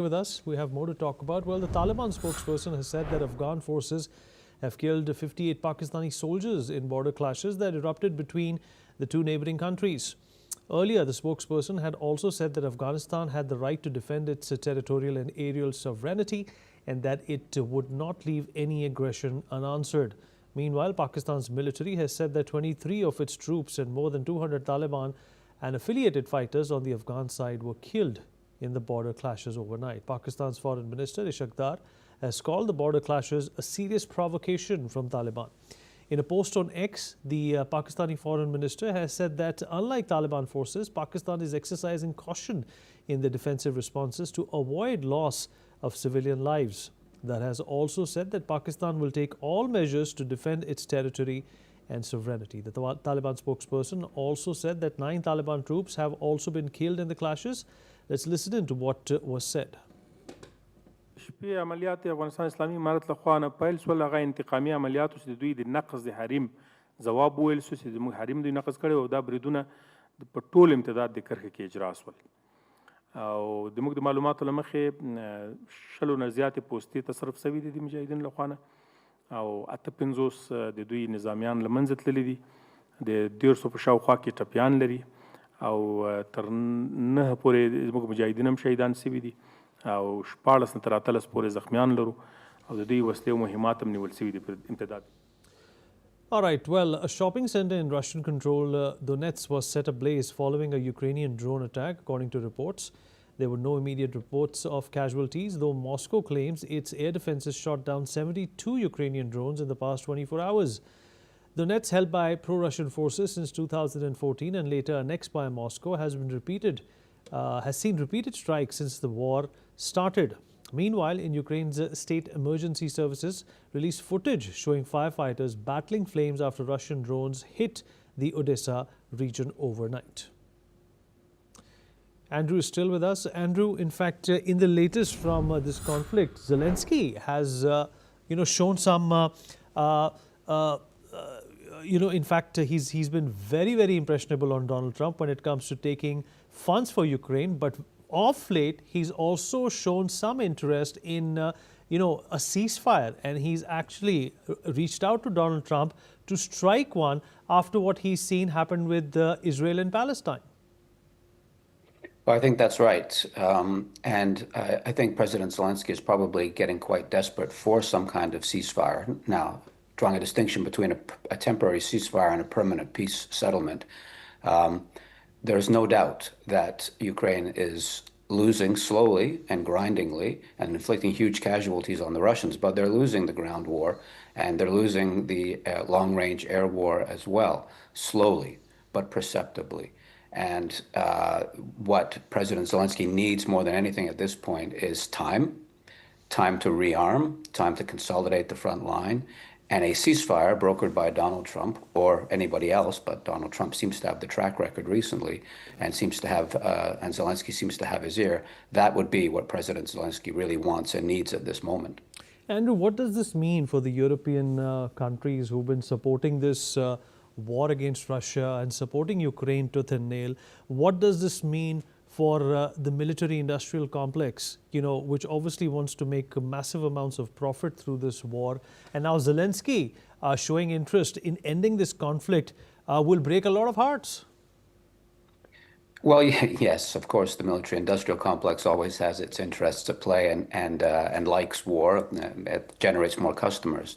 With us, we have more to talk about. Well, the Taliban spokesperson has said that Afghan forces have killed 58 Pakistani soldiers in border clashes that erupted between the two neighboring countries. Earlier, the spokesperson had also said that Afghanistan had the right to defend its territorial and aerial sovereignty and that it would not leave any aggression unanswered. Meanwhile, Pakistan's military has said that 23 of its troops and more than 200 Taliban and affiliated fighters on the Afghan side were killed in the border clashes overnight. Pakistan's Foreign Minister Ishaq Dar has called the border clashes a serious provocation from Taliban. In a post on X, the Pakistani Foreign Minister has said that unlike Taliban forces, Pakistan is exercising caution in the defensive responses to avoid loss of civilian lives. Dar has also said that Pakistan will take all measures to defend its territory and sovereignty. The Taliban spokesperson also said that 9 Taliban troops have also been killed in the clashes. Let's listen in to what was said. شپې عملیات افغانستان اسلامي امارت له خوا نه پیل شول. هغه انتقامي عملیاتو چې دوی د نقض د حریم ځواب وویل شو چې زموږ حریم دوی نقض کړی او دا بریدونه په ټول امتداد د کرښې کې اجرا شول. او زموږ د معلوماتو له مخې 100 نه زیاتې پوستې تصرف شوي دي د مجاهدینو له خوا نه او 58 د دوی نظامیان له منځه تللي دي. د 150 په شاوخوا کې ټپیان لري او تر 9 پورې زموږ مجاهدین هم شهیدان شوي دي او 14 نه تر 13 پورې زخمیان لرو او د دوی وسلې او مهمات هم نیول شوي دي په امتداد. All right, well, a shopping center in Russian-controlled Donetsk was set ablaze following a Ukrainian drone attack, according to reports. There were no immediate reports of casualties, though Moscow claims its air defenses shot down 72 Ukrainian drones in the past 24 hours. Donetsk, held by pro-Russian forces since 2014 and later annexed by Moscow, has seen repeated strikes since the war started. Meanwhile, in Ukraine's state emergency services released footage showing firefighters battling flames after Russian drones hit the Odessa region overnight. Andrew is still with us. Andrew, in fact, in the latest from this conflict, Zelensky has, shown some, in fact, he's been very, very impressionable on Donald Trump when it comes to taking funds for Ukraine. But of late, he's also shown some interest in, a ceasefire. And he's actually reached out to Donald Trump to strike one after what he's seen happen with Israel and Palestine. Well, I think that's right. And I think President Zelensky is probably getting quite desperate for some kind of ceasefire. Now, drawing a distinction between a temporary ceasefire and a permanent peace settlement, there is no doubt that Ukraine is losing slowly and grindingly and inflicting huge casualties on the Russians, but they're losing the ground war and they're losing the long-range air war as well, slowly but perceptibly. And what President Zelensky needs more than anything at this point is time to rearm, time to consolidate the front line, and a ceasefire brokered by Donald Trump or anybody else, but Donald Trump seems to have the track record recently and and Zelensky seems to have his ear. That would be what President Zelensky really wants and needs at this moment. Andrew, what does this mean for the European countries who've been supporting this war against Russia and supporting Ukraine tooth and nail? What does this mean for the military-industrial complex, which obviously wants to make massive amounts of profit through this war? And now Zelensky showing interest in ending this conflict will break a lot of hearts. Well, yes, of course, the military-industrial complex always has its interests at play and likes war. It generates more customers.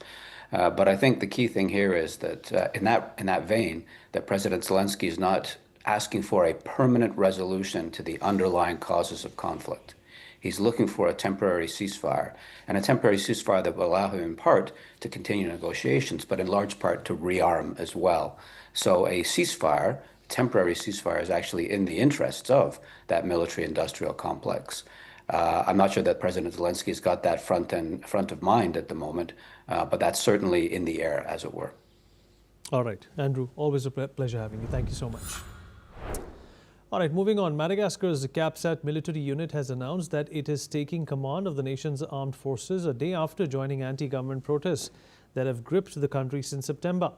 But I think the key thing here is that in that vein, that President Zelensky is not asking for a permanent resolution to the underlying causes of conflict. He's looking for a temporary ceasefire, and a temporary ceasefire that will allow him in part to continue negotiations, but in large part to rearm as well. So a ceasefire, temporary ceasefire, is actually in the interests of that military-industrial complex. I'm not sure that President Zelensky has got that front of mind at the moment, but that's certainly in the air, as it were. All right, Andrew, always a pleasure having you. Thank you so much. All right, moving on. Madagascar's CAPSAT military unit has announced that it is taking command of the nation's armed forces a day after joining anti-government protests that have gripped the country since September.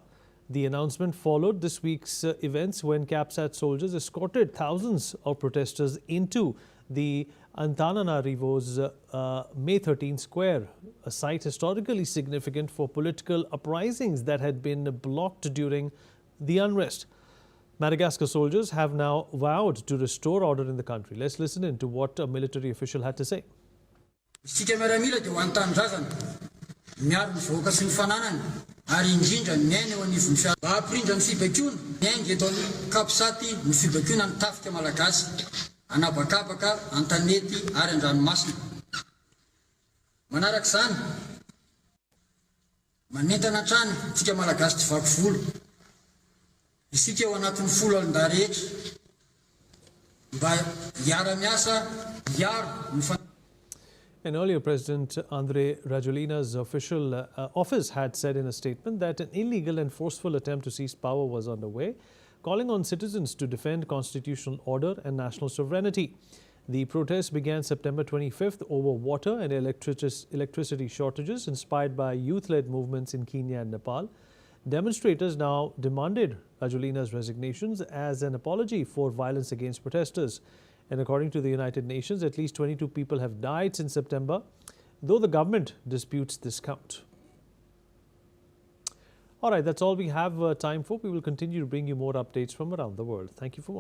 The announcement followed this week's events when CAPSAT soldiers escorted thousands of protesters into the Antananarivo's May 13 Square, a site historically significant for political uprisings that had been blocked during the unrest. Madagascar soldiers have now vowed to restore order in the country. Let's listen in to what a military official had to say. And earlier, President Andrei Rajolina's official office had said in a statement that an illegal and forceful attempt to seize power was underway, calling on citizens to defend constitutional order and national sovereignty. The protests began September 25th over water and electricity shortages inspired by youth-led movements in Kenya and Nepal. Demonstrators now demanded Rajolina's resignations as an apology for violence against protesters. And according to the United Nations, at least 22 people have died since September, though the government disputes this count. All right, that's all we have time for. We will continue to bring you more updates from around the world. Thank you for watching.